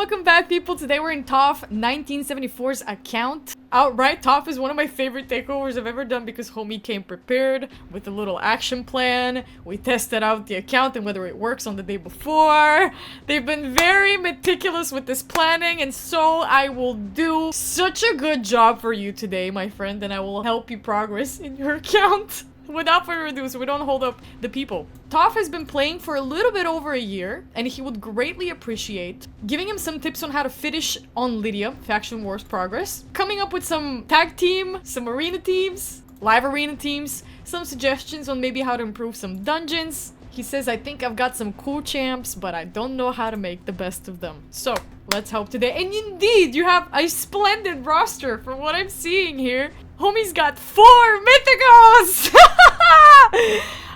welcome back, people. Today we're in Toph 1974's account. Outright, Toph is one of my favorite takeovers I've ever done because homie came prepared with a little action plan. We tested out the account and whether it works on the day before. They've been very meticulous with this planning, and so I will do such a good job for you today, my friend, and I will help you progress in your account. Without further ado, so we don't hold up the people. Toph has been playing for a little bit over a year, and he would greatly appreciate giving him some tips on how to finish on Lydia, Faction Wars Progress, coming up with some tag team, some arena teams, live arena teams, some suggestions on maybe how to improve some dungeons. He says, I think I've got some cool champs, but I don't know how to make the best of them. So, let's help today. And indeed, you have a splendid roster from what I'm seeing here. Homie's got 4 mythicals!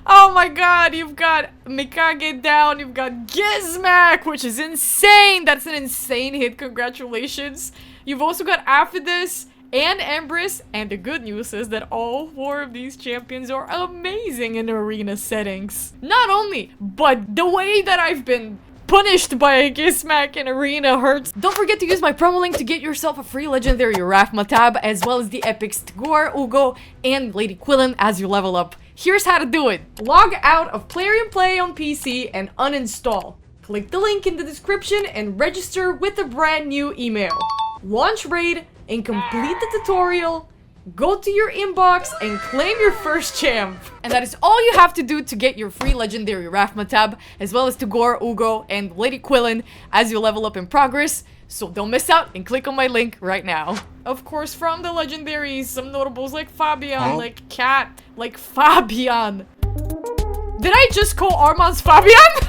Oh my god, you've got Mikage down, you've got Gizmak, which is insane! That's an insane hit, congratulations. You've also got Aphidus and Empress, and the good news is that all 4 of these champions are amazing in arena settings. Not only, but the way that I've been punished by a Gizmak in arena hurts. Don't forget to use my promo link to get yourself a free legendary Raphma tab, as well as the epics Takeover, Ugo, and Lady Quillen as you level up. Here's how to do it. Log out of Plarium Play on PC and uninstall. Click the link in the description and register with a brand new email. Launch raid and complete the tutorial. Go to your inbox and claim your first champ. And that is all you have to do to get your free legendary Raphma tab, as well as Takeover, Ugo, and Lady Quillen as you level up in progress. So don't miss out and click on my link right now. Of course, from the legendaries, some notables like Fabian, like Cat, like Fabian. Did I just call Armanz Fabian?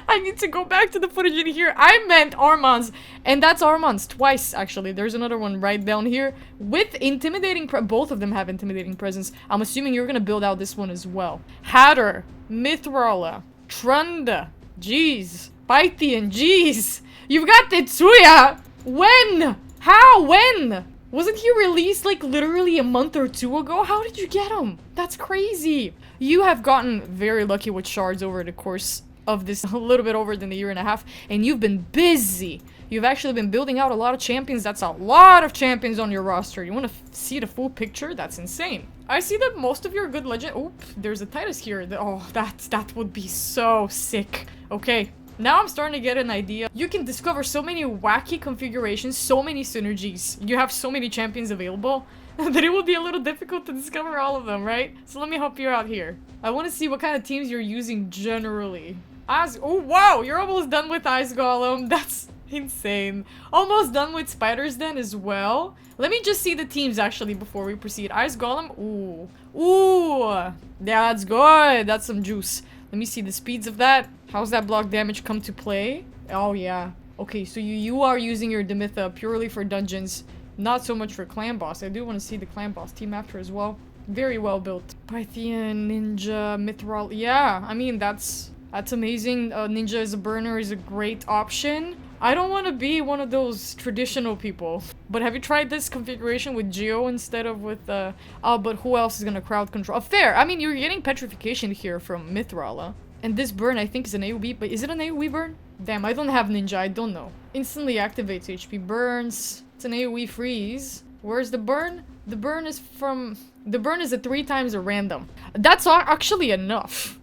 I need to go back to the footage in here. I meant Armanz, and that's Armanz twice, actually. There's another one right down here with intimidating both of them have intimidating presence. I'm assuming you're gonna build out this one as well. Hatter, Mithrala, Trunda, jeez, Pythian, jeez. You've got Tetsuya! When? How? When? Wasn't he released like literally a month or 2 ago? How did you get him? That's crazy. You have gotten very lucky with shards over the course of this a little bit over than a year and a half, and you've been busy. You've actually been building out a lot of champions. That's a lot of champions on your roster. You want to see the full picture? That's insane. I see that most of your good legend— oop, there's a Titus here. Oh, that would be so sick. Okay, now I'm starting to get an idea. You can discover so many wacky configurations, so many synergies. You have so many champions available that it will be a little difficult to discover all of them, right? So let me help you out here. I want to see what kind of teams you're using generally. Oh wow, you're almost done with Ice Golem. That's insane. Almost done with Spider's Den as well. Let me just see the teams actually before we proceed. Ice Golem, ooh. Ooh, yeah, that's good. That's some juice. Let me see the speeds of that. How's that block damage come to play? Oh yeah. Okay, so you are using your Demitha purely for dungeons, not so much for clan boss. I do want to see the clan boss team after as well. Very well built. Pythian, Ninja, Mithril. Yeah, I mean, that's amazing. Ninja as a burner is a great option. I don't want to be one of those traditional people. But have you tried this configuration with Geo instead of with, oh, but who else is gonna crowd control? Fair. I mean, you're getting petrification here from Mithrala. And this burn, I think, is an AoE, but is it an AoE burn? Damn, I don't have Ninja, I don't know. Instantly activates HP burns. It's an AoE freeze. Where's the burn? The burn is from— the burn is a 3 times a random. That's actually enough.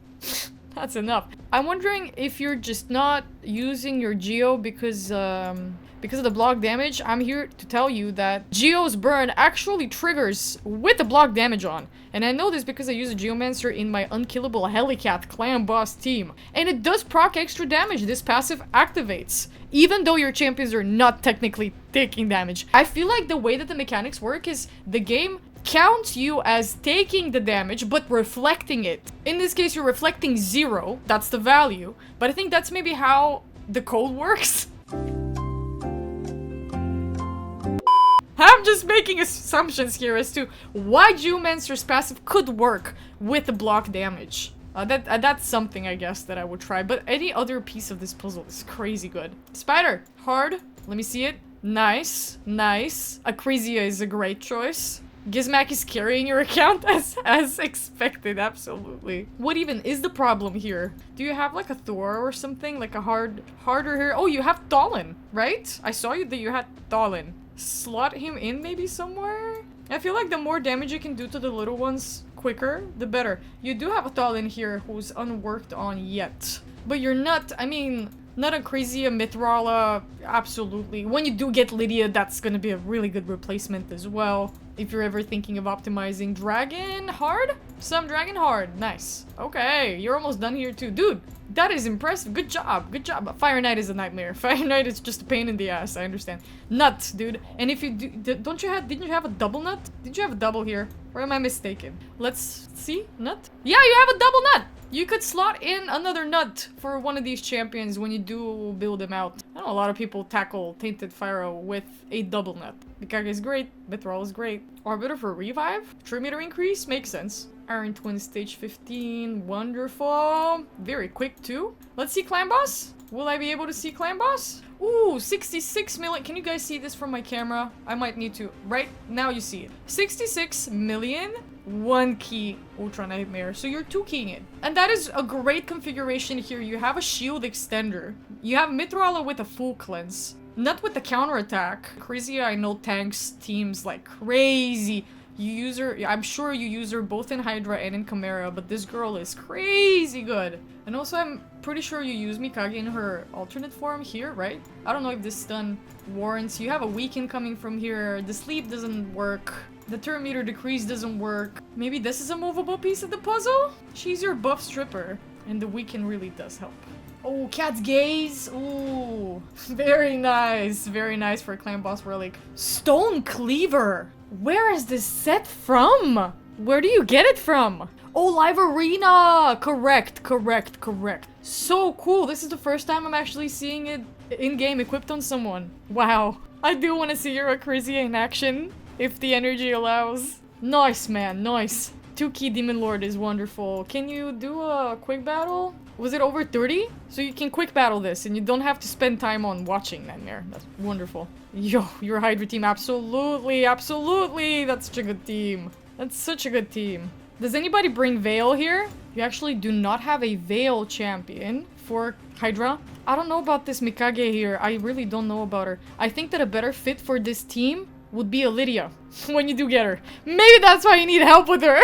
That's enough. I'm wondering if you're just not using your Geo because of the block damage. I'm here to tell you that Geo's burn actually triggers with the block damage on. And I know this because I use a Geomancer in my unkillable Helicat clan boss team. And it does proc extra damage. This passive activates, even though your champions are not technically taking damage. I feel like the way that the mechanics work is the game counts you as taking the damage, but reflecting it. In this case, you're reflecting 0. That's the value. But I think that's maybe how the code works. I'm just making assumptions here as to why Geomancer's passive could work with the block damage. That's something, I guess, that I would try. But any other piece of this puzzle is crazy good. Spider, hard. Let me see it. Nice, nice. Acresia is a great choice. Gizmac is carrying your account as expected, absolutely. What even is the problem here? Do you have like a Thor or something? Like a harder here? Oh, you have Thalin, right? I saw you that you had Thalin. Slot him in maybe somewhere? I feel like the more damage you can do to the little ones quicker, the better. You do have a Thalin here who's unworked on yet. But you're not, I mean, not a crazy Mithrala, absolutely. When you do get Lydia, that's gonna be a really good replacement as well. If you're ever thinking of optimizing Dragon Hard? Some Dragon Hard, nice. Okay, you're almost done here too. Dude, that is impressive, good job, good job. Fire Knight is a nightmare. Fire Knight is just a pain in the ass, I understand. Nut, dude. And if you do, didn't you have a double nut? Did you have a double here? Or am I mistaken? Let's see, nut? Yeah, you have a double nut! You could slot in another nut for one of these champions when you do build them out. I know a lot of people tackle Tainted Pharaoh with a double nut. Mikage is great, Mithril is great. Arbiter for revive? True meter increase? Makes sense. Iron Twin stage 15, wonderful. Very quick too. Let's see Clan Boss. Will I be able to see Clan Boss? Ooh, 66 million. Can you guys see this from my camera? I might need to. Right now you see it. 66 million. 1 key Ultra Nightmare. So you're 2 keying it. And that is a great configuration here. You have a shield extender. You have Mithrala with a full cleanse. Not with the counterattack. Crazy, I know tanks teams like crazy. You use her, I'm sure you use her both in Hydra and in Chimera, but this girl is crazy good. And also I'm pretty sure you use Mikage in her alternate form here, right? I don't know if this stun warrants. You have a weaken coming from here. The sleep doesn't work. The turn meter decrease doesn't work. Maybe this is a movable piece of the puzzle? She's your buff stripper. And the weaken really does help. Oh, Cat's Gaze. Ooh, very nice. Very nice for a Clan Boss Relic. Stone Cleaver. Where is this set from? Where do you get it from? Oh, Live Arena. Correct. So cool. This is the first time I'm actually seeing it in-game equipped on someone. Wow. I do want to see your Crazy in action, if the energy allows. Nice, man. Nice. 2 key Demon Lord is wonderful. Can you do a quick battle? Was it over 30? So you can quick battle this and you don't have to spend time on watching Nightmare. That's wonderful. Yo, your Hydra team, absolutely, absolutely. That's such a good team. That's such a good team. Does anybody bring Veil here? You actually do not have a Veil champion for Hydra. I don't know about this Mikage here. I really don't know about her. I think that a better fit for this team would be a Lydia when you do get her. Maybe that's why you need help with her.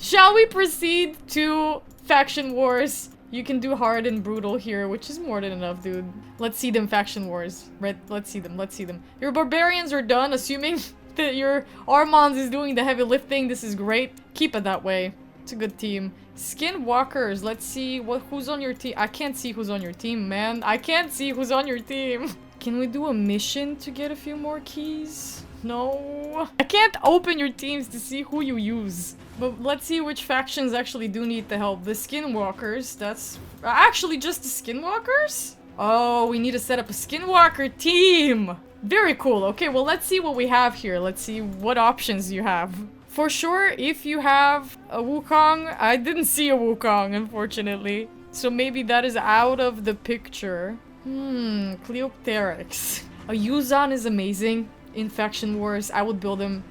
Shall we proceed to Faction Wars? You can do hard and brutal here, which is more than enough, dude. Let's see them Faction Wars. Right, let's see them, let's see them. Your barbarians are done, assuming that your Armanz is doing the heavy lifting. This is great. Keep it that way. It's a good team. Skinwalkers, let's see who's on your team. I can't see who's on your team, man. I can't see who's on your team. Can we do a mission to get a few more keys? No. I can't open your teams to see who you use. But let's see which factions actually do need the help. The Skinwalkers, that's actually just the Skinwalkers? Oh, we need to set up a Skinwalker team. Very cool. Okay, well, let's see what we have here. Let's see what options you have. For sure, if you have a Wukong, I didn't see a Wukong, unfortunately. So maybe that is out of the picture. Cleopteryx. A Yuzan is amazing in Faction Wars. I would build him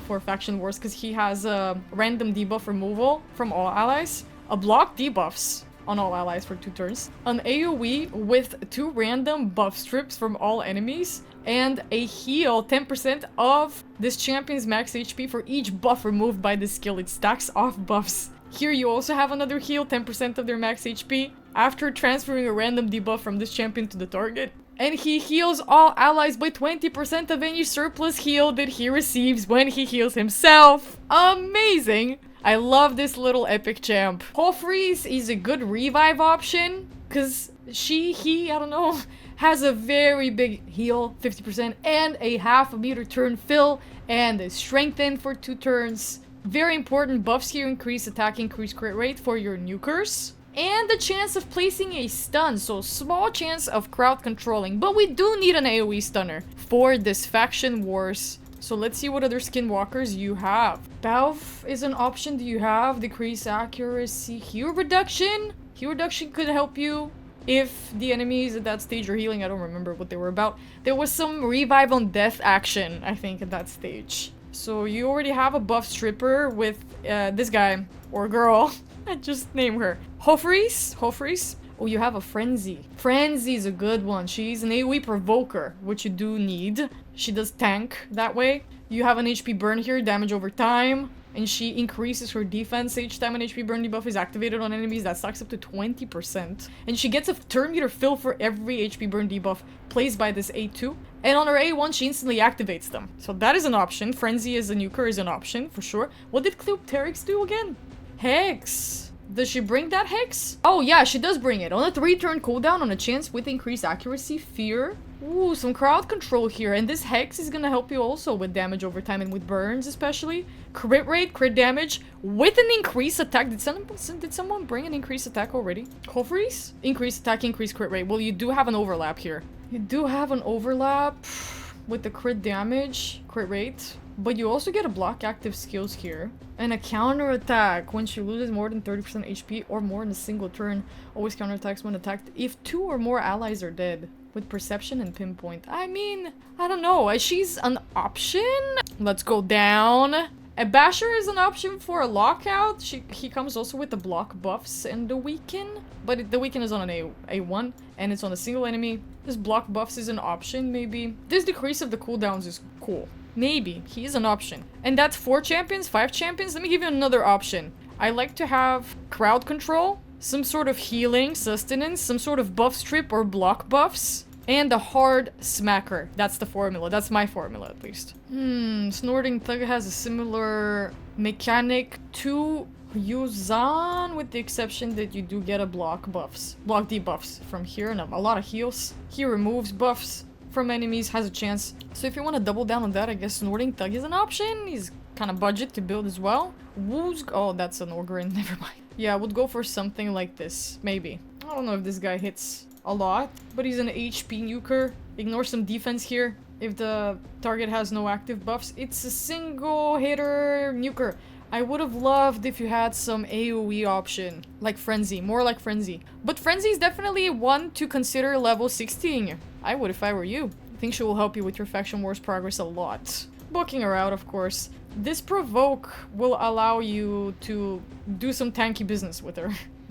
for Faction Wars because he has a random debuff removal from all allies, a block debuffs on all allies for 2 turns, an AoE with 2 random buff strips from all enemies, and a heal 10% of this champion's max HP for each buff removed by the skill. It stacks off buffs. Here you also have another heal, 10% of their max HP, after transferring a random debuff from this champion to the target. And he heals all allies by 20% of any surplus heal that he receives when he heals himself. Amazing! I love this little epic champ. Hofreeze is a good revive option, because he, I don't know, has a very big heal, 50%, and a half a meter turn fill, and a strengthen for 2 turns. Very important buffs here: increase attack, increase crit rate for your nukers. And the chance of placing a stun, so small chance of crowd controlling. But we do need an AoE stunner for this Faction Wars. So let's see what other Skinwalkers you have. Balf is an option. Do you have decrease accuracy? Heal reduction? Heal reduction could help you. if the enemies at that stage are healing. I don't remember what they were about. There was some revive on death action, I think, at that stage. So you already have a buff stripper with this guy or girl. I just name her Hofreis. Oh, you have a Frenzy. Frenzy's a good one. She's an AoE provoker, which you do need. She does tank that way. You have an HP burn here, damage over time. And she increases her defense each time an HP burn debuff is activated on enemies. That stacks up to 20%. And she gets a turn meter fill for every HP burn debuff placed by this A2. And on her A1, she instantly activates them. So that is an option. Frenzy as a nuker is an option, for sure. What did Cleopteryx do again? Hex. Does she bring that Hex? Oh yeah, she does bring it. On a 3-turn cooldown, on a chance with increased accuracy, fear. Ooh, some crowd control here. And this Hex is gonna help you also with damage over time and with burns especially. Crit rate, crit damage, with an increased attack. Did someone bring an increased attack already? Hofreis? Increased attack, increased crit rate. Well, you do have an overlap here. You do have an overlap with the crit damage, crit rate. But you also get a block active skills here. And a counter attack when she loses more than 30% HP or more in a single turn. Always counterattacks when attacked if 2 or more allies are dead. With perception and pinpoint. I mean, I don't know. She's an option. Let's go down. A Basher is an option for a lockout. He comes also with the block buffs and the weaken. But the weaken is on an A1 and it's on a single enemy. This block buffs is an option, maybe. This decrease of the cooldowns is cool. Maybe. He is an option. And that's 4 champions, 5 champions. Let me give you another option. I like to have crowd control, some sort of healing, sustenance, some sort of buff strip or block buffs, and a hard smacker. That's the formula. That's my formula, at least. Snorting Thug has a similar mechanic to Yuzan, with the exception that you do get a block debuffs from here, and a lot of heals. He removes buffs from enemies, has a chance. So if you want to double down on that, I guess Snorting Thug is an option. He's kind of budget to build as well. Woozg, oh, that's an Ogrin, never mind. Yeah, I would go for something like this, maybe. I don't know if this guy hits a lot, but he's an HP nuker. Ignore some defense here. If the target has no active buffs, it's a single hitter nuker. I would have loved if you had some AoE option, like Frenzy, more like Frenzy. But Frenzy is definitely one to consider level 16. I would if I were you. I think she will help you with your Faction Wars progress a lot. Booking her out, of course. This provoke will allow you to do some tanky business with her.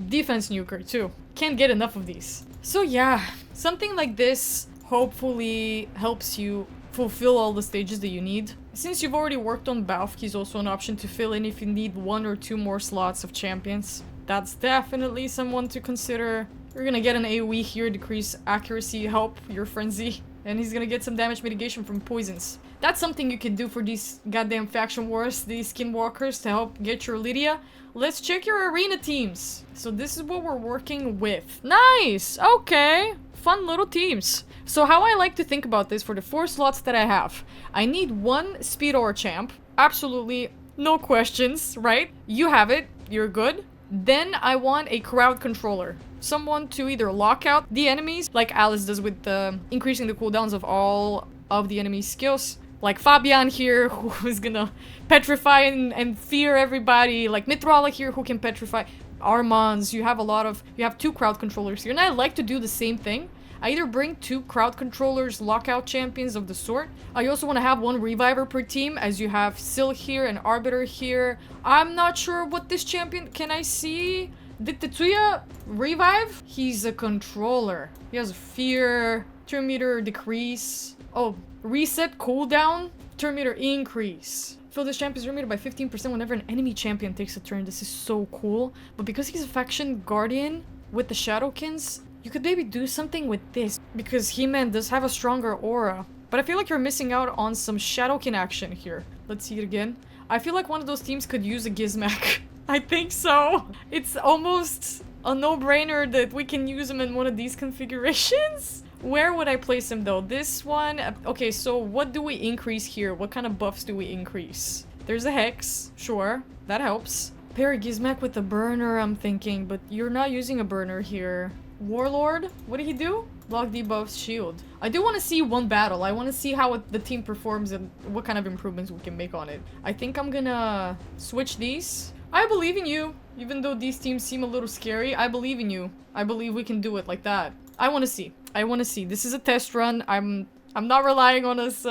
Defense nuker, too. Can't get enough of these. So yeah, something like this hopefully helps you fulfill all the stages that you need. Since you've already worked on Balf, he's also an option to fill in if you need 1 or 2 more slots of champions. That's definitely someone to consider. You're gonna get an AoE here, decrease accuracy, help your Frenzy. And he's gonna get some damage mitigation from poisons. That's something you can do for these goddamn faction wars, these skinwalkers, to help get your Lydia. Let's check your arena teams. So this is what we're working with. Nice! Okay. Fun little teams. So how I like to think about this for the 4 slots that I have. I need 1 speed or champ. Absolutely no questions, right? You have it. You're good. Then I want a crowd controller. Someone to either lock out the enemies, like Alice does with increasing the cooldowns of all of the enemy skills. Like Fabian here, who is gonna petrify and fear everybody. Like Mithrala here, who can petrify. Armanz, you have 2 crowd controllers here. And I like to do the same thing. I either bring 2 crowd controllers, lockout champions of the sort. I also want to have 1 reviver per team, as you have Syl here and Arbiter here. I'm not sure what this champion... Can I see? Did Tetsuya revive? He's a controller. He has fear, turn meter decrease. Oh, reset cooldown, turn meter increase. Fill this champion's turn meter by 15% whenever an enemy champion takes a turn. This is so cool. But because he's a faction guardian with the Shadowkins, you could maybe do something with this. Because He-Man does have a stronger aura. But I feel like you're missing out on some Shadowkin action here. Let's see it again. I feel like one of those teams could use a Gizmak. I think so. It's almost a no-brainer that we can use him in one of these configurations. Where would I place him though? This one? Okay, so what do we increase here? What kind of buffs do we increase? There's a Hex. Sure, that helps. Pair Gizmak with a burner, I'm thinking, but you're not using a burner here. Warlord? What did he do? Block debuffs, shield. I do want to see 1 battle. I want to see how the team performs and what kind of improvements we can make on it. I think I'm gonna switch these I believe in you. Even though these teams seem a little scary, I believe in you. I believe we can do it like that. I want to see. I want to see. This is a test run. I'm not relying on us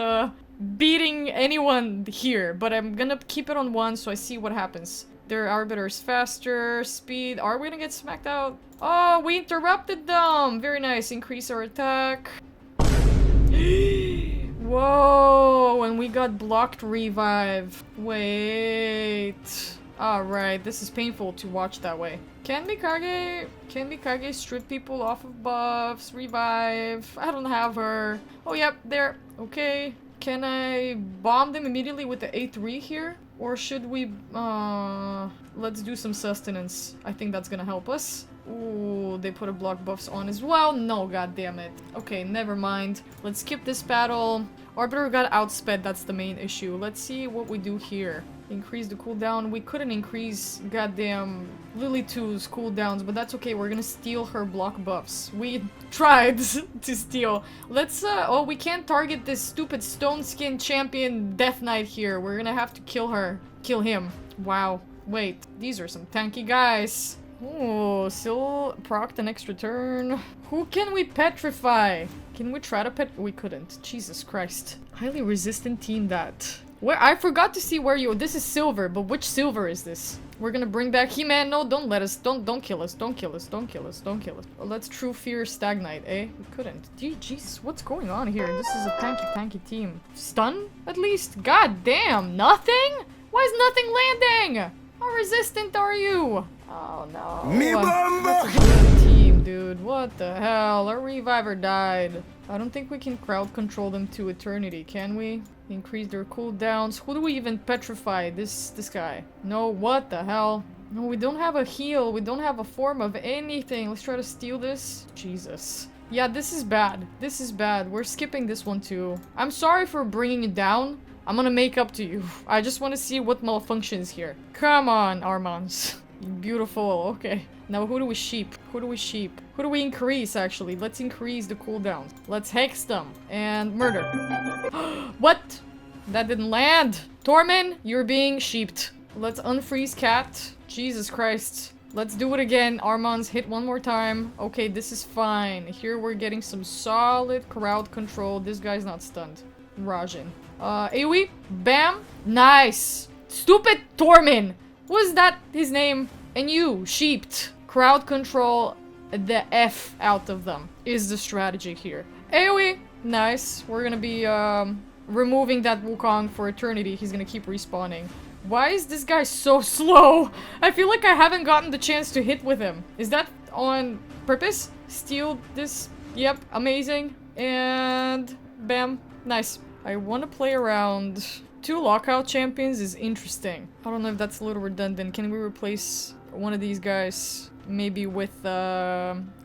beating anyone here, but I'm gonna keep it on 1 so I see what happens. Their arbiter's faster, speed. Are we gonna get smacked out? Oh, we interrupted them. Very nice. Increase our attack. Whoa, and we got blocked revive. Wait. Alright, this is painful to watch that way. Can Mikage strip people off of buffs? Revive. I don't have her. Oh, yep, there. Okay. Can I bomb them immediately with the A3 here? Or should we, let's do some sustenance. I think that's gonna help us. Ooh, they put a block buffs on as well. No, goddammit. Okay, never mind. Let's skip this battle. Arbiter got outsped, that's the main issue. Let's see what we do here. Increase the cooldown. We couldn't increase goddamn Lily 2's cooldowns, but that's okay. We're gonna steal her block buffs. We tried to steal. Let's, oh, we can't target this stupid stone skin champion Death Knight here. We're gonna have to kill her. Kill him. Wow. Wait, these are some tanky guys. Oh, still procced an extra turn. Who can we petrify? Can we try to we couldn't. Jesus Christ. Highly resistant team that. Where I forgot to see where you. This is silver, but which silver is this? We're gonna bring back He-Man. No, don't let us. Don't kill us. Don't kill us. Don't kill us. Don't kill us. Well, let's True Fear Stagnite, eh? We couldn't. Jesus, what's going on here? This is a tanky team. Stun, at least? God damn, nothing? Why is nothing landing? How resistant are you? Oh no. Me That's a good team, dude. What the hell? Our reviver died. I don't think we can crowd control them to eternity, can we? Increase their cooldowns. Who do we even petrify? This guy. No, what the hell? No, we don't have a heal. We don't have a form of anything. Let's try to steal this. Jesus. Yeah, this is bad. This is bad. We're skipping this one too. I'm sorry for bringing it down. I'm gonna make up to you. I just want to see what malfunctions here. Come on, Armanz. Beautiful. Okay. Now who do we sheep? Who do we sheep? Who do we increase, actually? Let's increase the cooldown. Let's hex them. And murder. What? That didn't land. Tormin, you're being sheeped. Let's unfreeze Cat. Jesus Christ. Let's do it again. Armanz, hit one more time. Okay, this is fine. Here we're getting some solid crowd control. This guy's not stunned. Rajin. AoE. Bam. Nice. Stupid Tormin. Was that his name? And you, sheeped. Crowd control the F out of them is the strategy here. AoE. Nice. We're gonna be, removing that Wukong for eternity. He's gonna keep respawning. Why is this guy so slow? I feel like I haven't gotten the chance to hit with him. Is that on purpose? Steal this. Yep, amazing. And bam. Nice. I want to play around. 2 lockout champions is interesting. I don't know if that's a little redundant. Can we replace one of these guys maybe with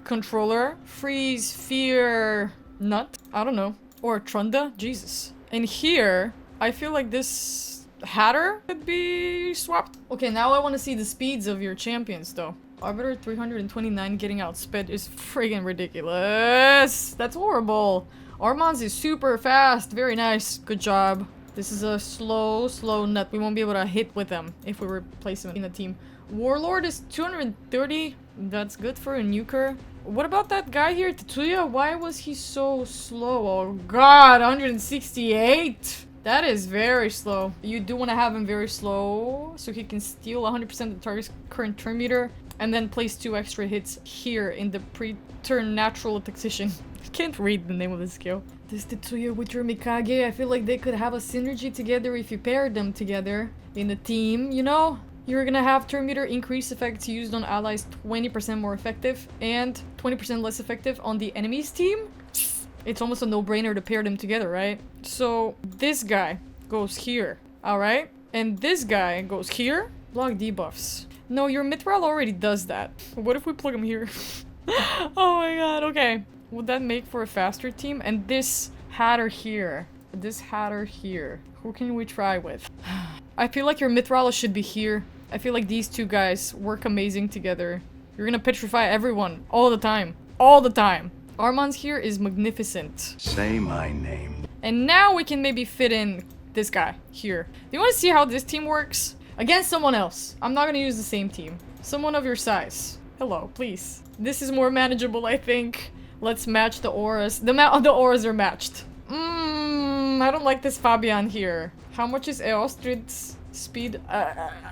controller? Freeze, fear, nut? I don't know. Or Trunda? Jesus. And here, I feel like this Hatter could be swapped. Okay, now I want to see the speeds of your champions though. Arbiter 329 getting outsped is friggin' ridiculous. That's horrible. Armanz is super fast. Very nice. Good job. This is a slow nut. We won't be able to hit with them if we replace him in a team. Warlord is 230. That's good for a nuker. What about that guy here, Tetsuya? Why was he so slow? Oh god, 168? That is very slow. You do want to have him very slow so he can steal 100% of the target's current turn meter and then place 2 extra hits here in the pre-turn natural tactician. I can't read the name of the skill. This Tetsuya with your Mikage, I feel like they could have a synergy together if you paired them together in a team, you know? You're gonna have turn meter increase effects used on allies 20% more effective and 20% less effective on the enemy's team. It's almost a no-brainer to pair them together, right? So this guy goes here, alright? And this guy goes here. Block debuffs. No, your Mithril already does that. What if we plug him here? Oh my god, okay. Would that make for a faster team? And this Hatter here. This Hatter here. Who can we try with? I feel like your Mithril should be here. I feel like these 2 guys work amazing together. You're gonna petrify everyone. All the time. All the time. Armanz here is magnificent. Say my name. And now we can maybe fit in this guy here. Do you want to see how this team works? Against someone else. I'm not gonna use the same team. Someone of your size. Hello, please. This is more manageable, I think. Let's match the auras. The auras are matched. I don't like this Fabian here. How much is Eostrid's speed?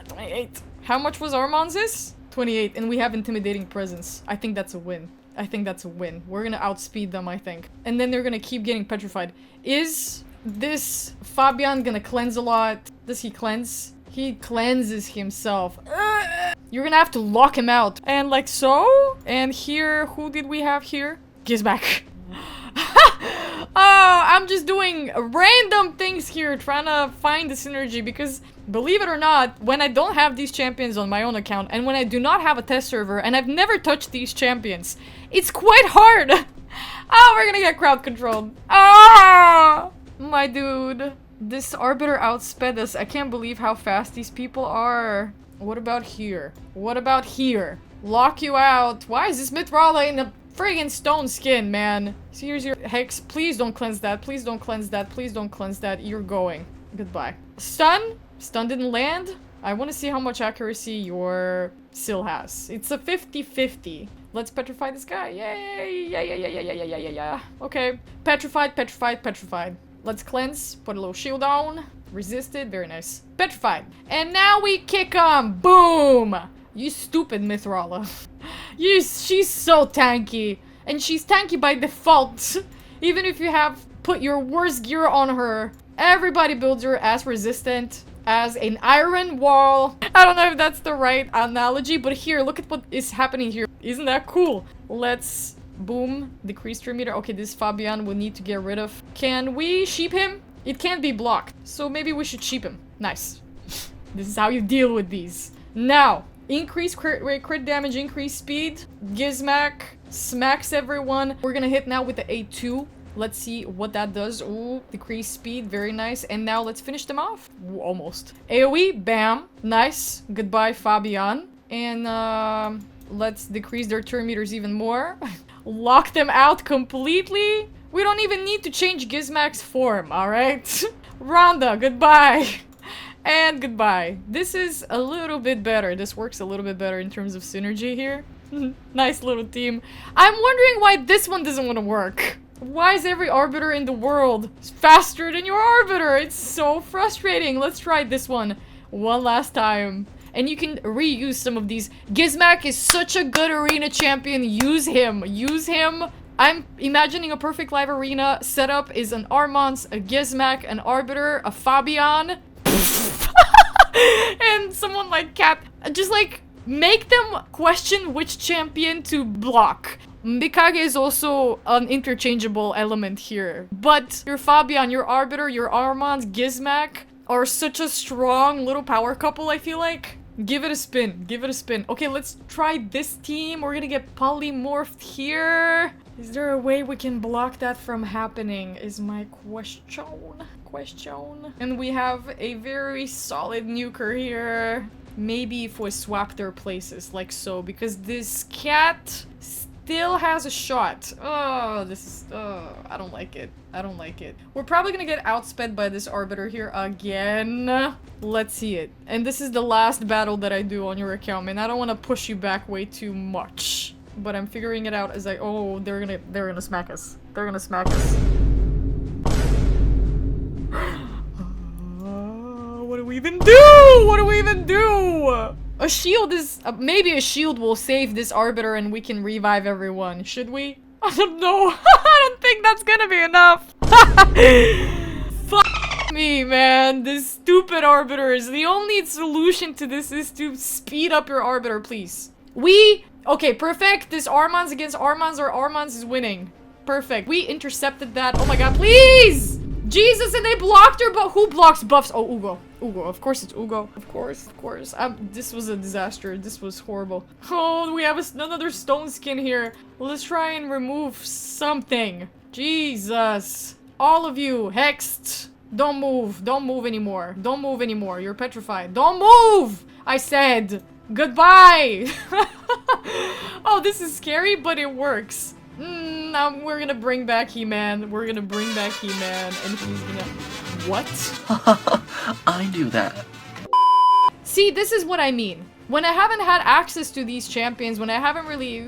28. How much was Armanz's? 28, and we have intimidating presence. I think that's a win. I think that's a win. We're gonna outspeed them, I think. And then they're gonna keep getting petrified. Is this Fabian gonna cleanse a lot? Does he cleanse? He cleanses himself. You're gonna have to lock him out. And like so. And here, who did we have here? Gizback. I'm just doing random things here, trying to find the synergy, because believe it or not, when I don't have these champions on my own account, and when I do not have a test server, and I've never touched these champions, it's quite hard. Oh, we're gonna get crowd controlled. Ah, my dude. This Arbiter outsped us. I can't believe how fast these people are. What about here? What about here? Lock you out. Why is this Mithrala in a friggin' stone skin, man? So here's your Hex. Please don't cleanse that. Please don't cleanse that. Please don't cleanse that. You're going. Goodbye. Stun? Stun didn't land? I want to see how much accuracy your Syl has. It's a 50-50. Let's petrify this guy. Yay! Yeah. Okay. Petrified, petrified, petrified. Let's cleanse. Put a little shield on. Resisted. Very nice. Petrified. And now we kick him. Boom! You stupid Mithrala. She's so tanky. And she's tanky by default. Even if you have put your worst gear on her, everybody builds her as resistant as an iron wall. I don't know if that's the right analogy, but here, look at what is happening here. Isn't that cool? Let's boom, decrease 3 meter. Okay, this Fabian will need to get rid of. Can we sheep him? It can't be blocked, so maybe we should sheep him. Nice. This is how you deal with these. Now, increase crit rate, crit damage, increase speed. Gizmack smacks everyone. We're gonna hit now with the A2. Let's see what that does. Ooh, decrease speed, very nice. And now let's finish them off. Ooh, almost. AoE, bam. Nice. Goodbye, Fabian. And let's decrease their turn meters even more. Lock them out completely. We don't even need to change Gizmack's form, alright? Rhonda, goodbye. And goodbye. This is a little bit better. This works a little bit better in terms of synergy here. Nice little team. I'm wondering why this one doesn't want to work. Why is every Arbiter in the world faster than your Arbiter? It's so frustrating. Let's try this one last time. And you can reuse some of these. Gizmack is such a good arena champion. Use him. Use him. I'm imagining a perfect live arena setup is an Armanz, a Gizmack, an Arbiter, a Fabian. And someone like Cat. Just like, make them question which champion to block. Mikage is also an interchangeable element here. But your Fabian, your Arbiter, your Armanz, Gizmack are such a strong little power couple, I feel like. Give it a spin. Give it a spin. Okay, let's try this team. We're gonna get polymorphed here. Is there a way we can block that from happening? Is my question. And we have a very solid nuker here. Maybe if we swap their places, like so. Because this cat still has a shot. Oh, this is... Oh, I don't like it. I don't like it. We're probably gonna get outsped by this Arbiter here again. Let's see it. And this is the last battle that I do on your account, man. I don't want to push you back way too much. But I'm figuring it out as I... Oh, they're gonna smack us. They're gonna smack us. What do we even do? What do we even do? A shield is... maybe a shield will save this Arbiter and we can revive everyone. Should we? I don't know. I don't think that's gonna be enough. Fuck me, man. This stupid Arbiter is... The only solution to this is to speed up your Arbiter, please. Okay, perfect. This Armanz against Armanz, or Armanz is winning. Perfect. We intercepted that. Oh my god, please! Jesus, and they blocked her, but who blocks buffs? Oh, Ugo. Ugo. Of course it's Ugo. Of course. This was a disaster. This was horrible. Oh, we have another stone skin here. Let's try and remove something. Jesus. All of you, hexed. Don't move. Don't move anymore. Don't move anymore. You're petrified. Don't move! I said. Goodbye! Oh, this is scary, but it works. We're gonna bring back He-Man. We're gonna bring back He-Man, and he's gonna... What? I do that. See, this is what I mean. When I haven't had access to these champions, when I haven't really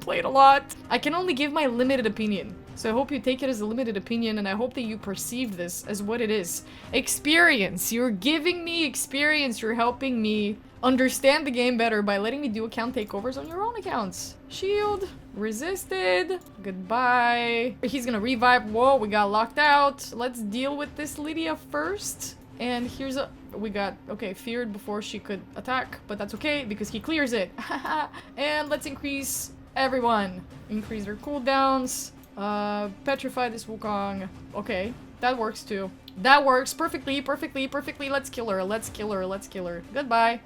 played a lot, I can only give my limited opinion. So I hope you take it as a limited opinion, and I hope that you perceive this as what it is. Experience. You're giving me experience. You're helping me understand the game better by letting me do account takeovers on your own accounts. Shield. Resisted. Goodbye. He's gonna revive. Whoa, we got locked out. Let's deal with this Lydia first. And here's a... We got, okay, feared before she could attack, but that's okay because he clears it. And let's increase everyone. Increase their cooldowns. Petrify this Wukong. Okay, that works too. That works perfectly, perfectly, perfectly. Let's kill her, let's kill her, let's kill her. Goodbye.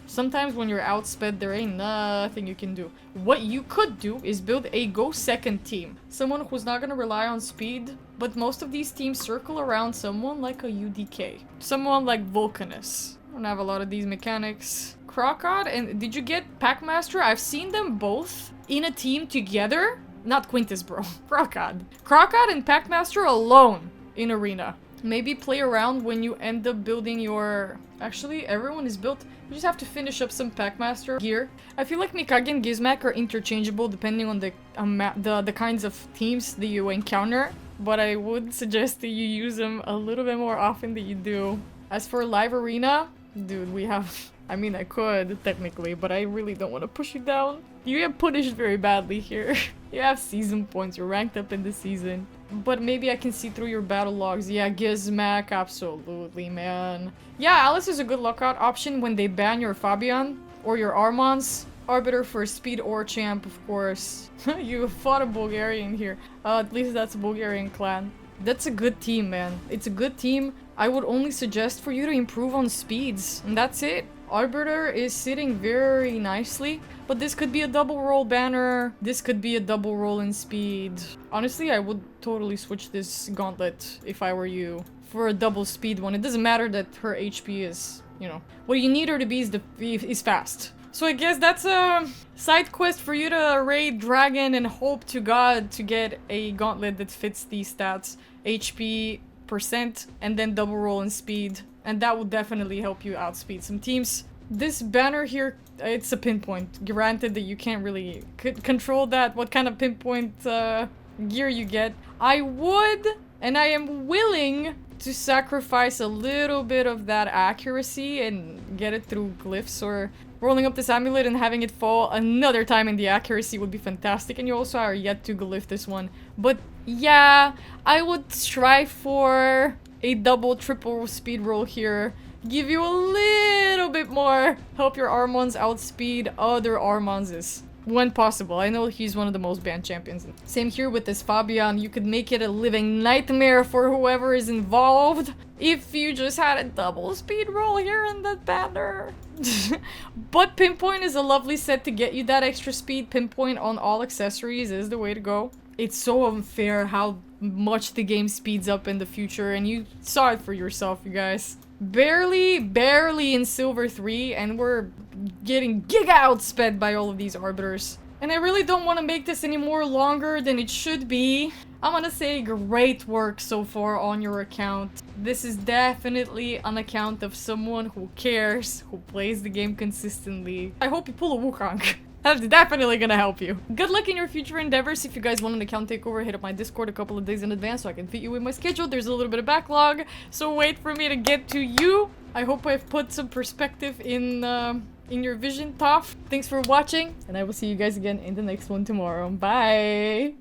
Sometimes when you're outsped, there ain't nothing you can do. What you could do is build a go second team. Someone who's not gonna rely on speed, but most of these teams circle around someone like a UDK. Someone like Vulcanus. I don't have a lot of these mechanics. Crocod, and did you get Packmaster? I've seen them both in a team together. Not Quintus, bro. Crocod. Crocod and Packmaster alone in Arena. Maybe play around when you end up building your... Actually, everyone is built. You just have to finish up some Packmaster gear. I feel like Mikage and Gizmak are interchangeable depending on the kinds of teams that you encounter. But I would suggest that you use them a little bit more often than you do. As for live arena, dude, we have... I mean, I could, technically, but I really don't want to push you down. You get punished very badly here. You have season points, you're ranked up in the season. But maybe I can see through your battle logs. Yeah, Gizmak, absolutely, man. Yeah, Alice is a good lockout option when they ban your Fabian or your Armanz. Arbiter for speed or champ, of course. You fought a Bulgarian here. At least that's a Bulgarian clan. That's a good team, man. It's a good team. I would only suggest for you to improve on speeds, and that's it. Arbiter is sitting very nicely, but this could be a double roll banner. This could be a double roll in speed. Honestly, I would totally switch this gauntlet if I were you for a double speed one. It doesn't matter that her HP is, you know, what you need her to be is fast. So I guess that's a side quest for you to raid Dragon and hope to God to get a gauntlet that fits these stats. HP, percent, and then double roll in speed. And that will definitely help you outspeed some teams. This banner here, it's a pinpoint. Granted that you can't really control that, what kind of pinpoint gear you get. I would, and I am willing to sacrifice a little bit of that accuracy and get it through glyphs, or rolling up this amulet and having it fall another time in the accuracy would be fantastic. And you also are yet to glyph this one. But yeah, I would strive for a double, triple speed roll here. Give you a little bit more. Help your Armanz outspeed other Armanzes when possible. I know he's one of the most banned champions. Same here with this Fabian. You could make it a living nightmare for whoever is involved if you just had a double speed roll here in the banner. But Pinpoint is a lovely set to get you that extra speed. Pinpoint on all accessories is the way to go. It's so unfair how much the game speeds up in the future, and you saw it for yourself, you guys. Barely in Silver 3, and we're getting giga outsped by all of these Arbiters. And I really don't want to make this any more longer than it should be. I'm gonna say great work so far on your account. This is definitely an account of someone who cares, who plays the game consistently. I hope you pull a Wukong. That's definitely gonna help you. Good luck in your future endeavors. If you guys want an account takeover, hit up my Discord a couple of days in advance so I can fit you in my schedule. There's a little bit of backlog, so wait for me to get to you. I hope I've put some perspective in your vision, Toph. Thanks for watching, and I will see you guys again in the next one tomorrow. Bye!